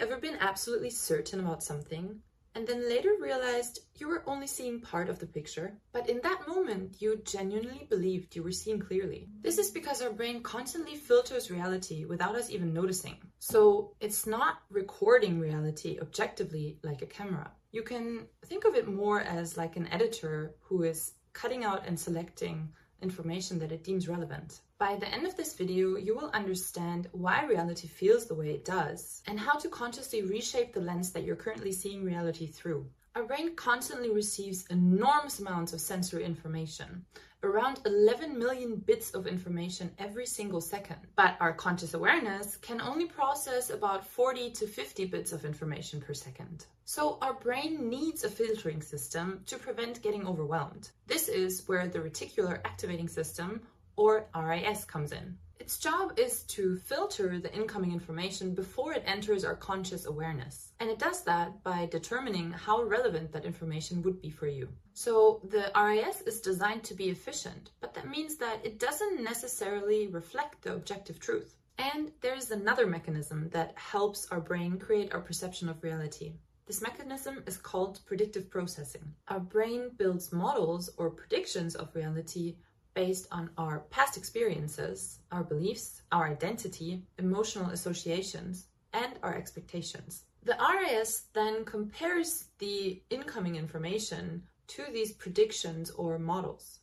ever been absolutely certain about something and then later realized you were only seeing part of the picture, but in that moment you genuinely believed you were seeing clearly? This is because our brain constantly filters reality without us even noticing. So it's not recording reality objectively like a camera. You can think of it more as like an editor who is cutting out and selecting information that it deems relevant. By the end of this video, you will understand why reality feels the way it does and how to consciously reshape the lens that you're currently seeing reality through. Our brain constantly receives enormous amounts of sensory information, around 11 million bits of information every single second. But our conscious awareness can only process about 40 to 50 bits of information per second. So our brain needs a filtering system to prevent getting overwhelmed. This is where the reticular activating system, or RAS, comes in. Its job is to filter the incoming information before it enters our conscious awareness. And it does that by determining how relevant that information would be for you. So the RAS is designed to be efficient, but that means that it doesn't necessarily reflect the objective truth. And there's another mechanism that helps our brain create our perception of reality. This mechanism is called predictive processing. Our brain builds models or predictions of reality based on our past experiences, our beliefs, our identity, emotional associations, and our expectations. The RAS then compares the incoming information to these predictions or models.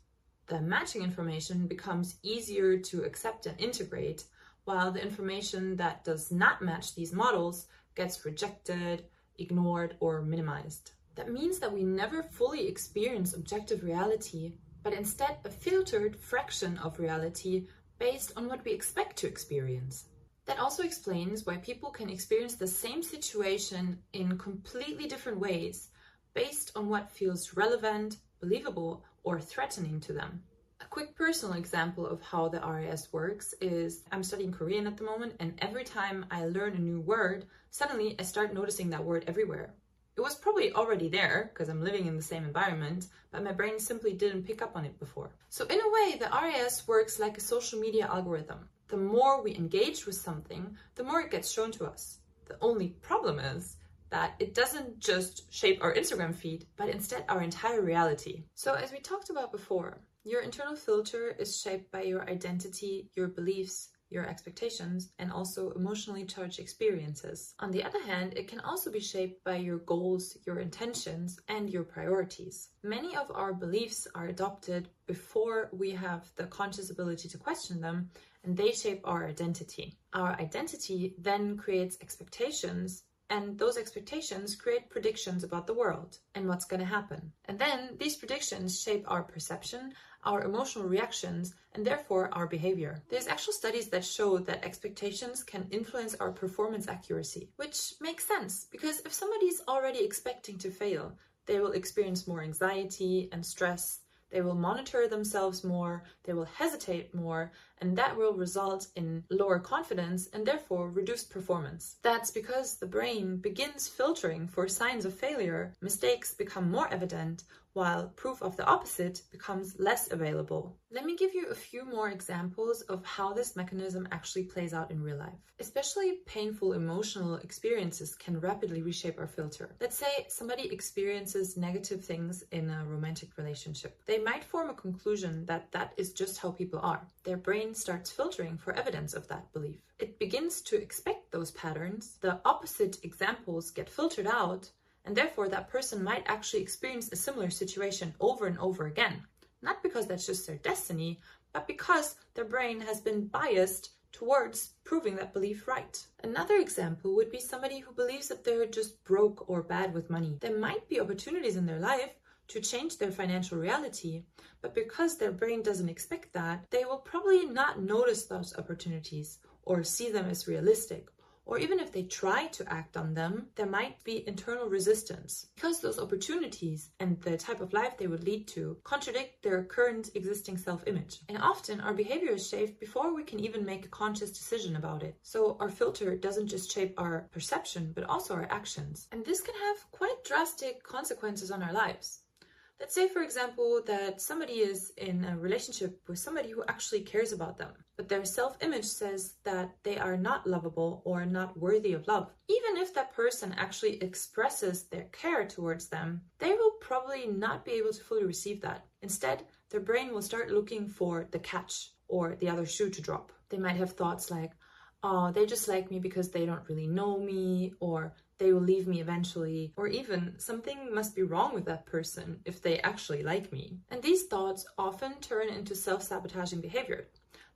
The matching information becomes easier to accept and integrate, while the information that does not match these models gets rejected, ignored, or minimized. That means that we never fully experience objective reality, but instead a filtered fraction of reality based on what we expect to experience. That also explains why people can experience the same situation in completely different ways based on what feels relevant, believable, or threatening to them. A quick personal example of how the RAS works is I'm studying Korean at the moment, and every time I learn a new word, suddenly I start noticing that word everywhere. It was probably already there because I'm living in the same environment, but my brain simply didn't pick up on it before. So in a way, the RAS works like a social media algorithm. The more we engage with something, the more it gets shown to us. The only problem is that it doesn't just shape our Instagram feed, but instead our entire reality. So as we talked about before, your internal filter is shaped by your identity, your beliefs, your expectations, and also emotionally charged experiences. On the other hand, it can also be shaped by your goals, your intentions, and your priorities. Many of our beliefs are adopted before we have the conscious ability to question them, and they shape our identity. Our identity then creates expectations, and those expectations create predictions about the world and what's going to happen. And then these predictions shape our perception, our emotional reactions, and therefore our behavior. There's actual studies that show that expectations can influence our performance accuracy, which makes sense because if somebody's already expecting to fail, they will experience more anxiety and stress. They will monitor themselves more, they will hesitate more, and that will result in lower confidence and therefore reduced performance. That's because the brain begins filtering for signs of failure. Mistakes become more evident, while proof of the opposite becomes less available. Let me give you a few more examples of how this mechanism actually plays out in real life. Especially painful emotional experiences can rapidly reshape our filter. Let's say somebody experiences negative things in a romantic relationship. They might form a conclusion that that is just how people are. Their brain starts filtering for evidence of that belief. It begins to expect those patterns. The opposite examples get filtered out, and therefore that person might actually experience a similar situation over and over again. Not because that's just their destiny, but because their brain has been biased towards proving that belief right. Another example would be somebody who believes that they're just broke or bad with money. There might be opportunities in their life to change their financial reality, but because their brain doesn't expect that, they will probably not notice those opportunities or see them as realistic. Or even if they try to act on them, there might be internal resistance because those opportunities and the type of life they would lead to contradict their current existing self-image. And often our behavior is shaped before we can even make a conscious decision about it. So our filter doesn't just shape our perception, but also our actions. And this can have quite drastic consequences on our lives. Let's say, for example, that somebody is in a relationship with somebody who actually cares about them, but their self-image says that they are not lovable or not worthy of love. Even if that person actually expresses their care towards them, they will probably not be able to fully receive that. Instead, their brain will start looking for the catch or the other shoe to drop. They might have thoughts like, oh, they just like me because they don't really know me, or they will leave me eventually, or even something must be wrong with that person if they actually like me. And these thoughts often turn into self-sabotaging behavior.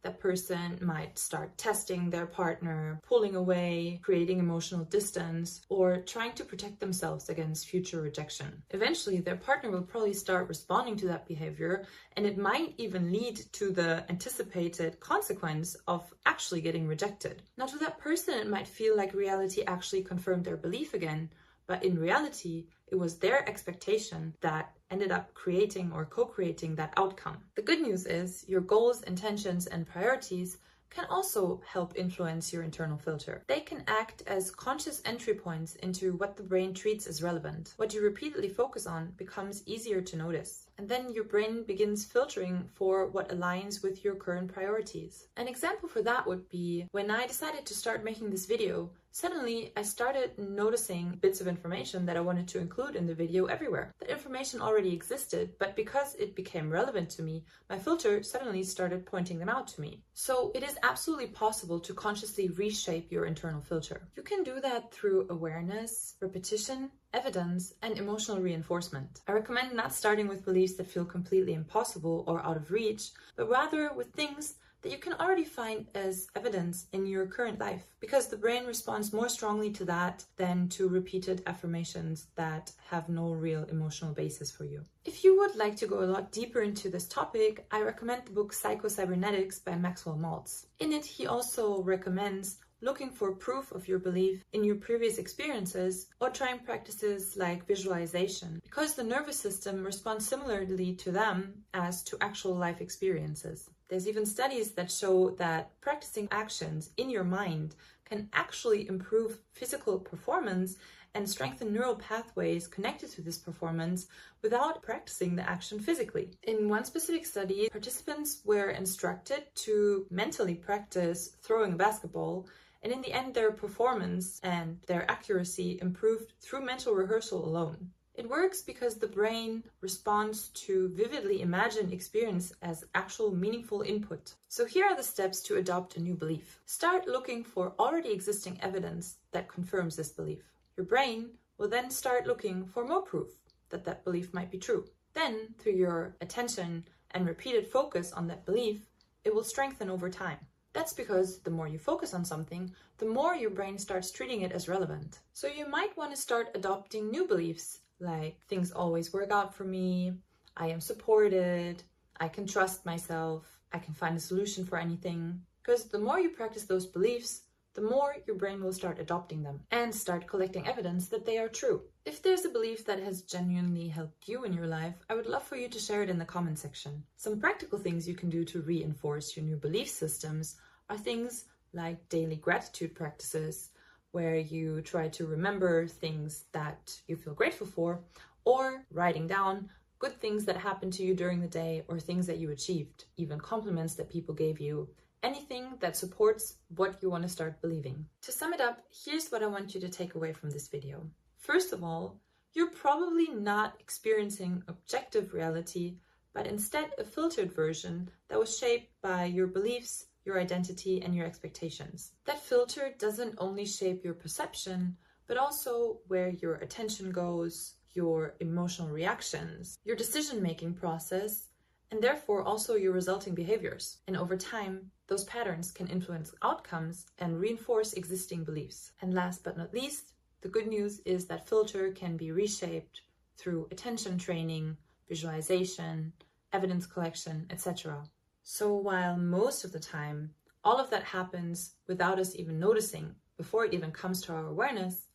That person might start testing their partner, pulling away, creating emotional distance, or trying to protect themselves against future rejection. Eventually, their partner will probably start responding to that behavior, and it might even lead to the anticipated consequence of actually getting rejected. Now, to that person, it might feel like reality actually confirmed their belief again, but in reality, it was their expectation that ended up creating or co-creating that outcome. The good news is your goals, intentions, and priorities can also help influence your internal filter. They can act as conscious entry points into what the brain treats as relevant. What you repeatedly focus on becomes easier to notice. And then your brain begins filtering for what aligns with your current priorities. An example for that would be when I decided to start making this video, suddenly I started noticing bits of information that I wanted to include in the video everywhere. That information already existed, but because it became relevant to me, my filter suddenly started pointing them out to me. So it is absolutely possible to consciously reshape your internal filter. You can do that through awareness, repetition, evidence, and emotional reinforcement. I recommend not starting with beliefs that feel completely impossible or out of reach, but rather with things that you can already find as evidence in your current life, because the brain responds more strongly to that than to repeated affirmations that have no real emotional basis for you. If you would like to go a lot deeper into this topic, I recommend the book Psycho-Cybernetics by Maxwell Maltz. In it, he also recommends looking for proof of your belief in your previous experiences or trying practices like visualization, because the nervous system responds similarly to them as to actual life experiences. There's even studies that show that practicing actions in your mind can actually improve physical performance and strengthen neural pathways connected to this performance without practicing the action physically. In one specific study, participants were instructed to mentally practice throwing a basketball, and in the end, their performance and their accuracy improved through mental rehearsal alone. It works because the brain responds to vividly imagined experience as actual meaningful input. So here are the steps to adopt a new belief. Start looking for already existing evidence that confirms this belief. Your brain will then start looking for more proof that that belief might be true. Then, through your attention and repeated focus on that belief, it will strengthen over time. That's because the more you focus on something, the more your brain starts treating it as relevant. So you might want to start adopting new beliefs, like things always work out for me, I am supported, I can trust myself, I can find a solution for anything. Because the more you practice those beliefs, the more your brain will start adopting them and start collecting evidence that they are true. If there's a belief that has genuinely helped you in your life, I would love for you to share it in the comment section. Some practical things you can do to reinforce your new belief systems are things like daily gratitude practices, where you try to remember things that you feel grateful for, or writing down good things that happened to you during the day or things that you achieved, even compliments that people gave you. Anything that supports what you want to start believing. To sum it up, here's what I want you to take away from this video. First of all, you're probably not experiencing objective reality, but instead a filtered version that was shaped by your beliefs, your identity, and your expectations. That filter doesn't only shape your perception, but also where your attention goes, your emotional reactions, your decision-making process, and therefore also your resulting behaviors. And over time, those patterns can influence outcomes and reinforce existing beliefs. And last but not least, the good news is that filter can be reshaped through attention training, visualization, evidence collection, etc. So while most of the time, all of that happens without us even noticing, before it even comes to our awareness,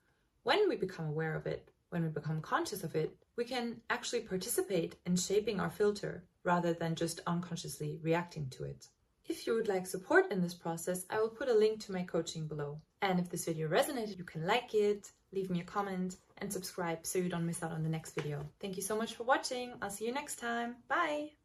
when we become aware of it, when we become conscious of it, we can actually participate in shaping our filter rather than just unconsciously reacting to it. If you would like support in this process, I will put a link to my coaching below. And if this video resonated, you can like it, leave me a comment, and subscribe so you don't miss out on the next video. Thank you so much for watching. I'll see you next time. Bye!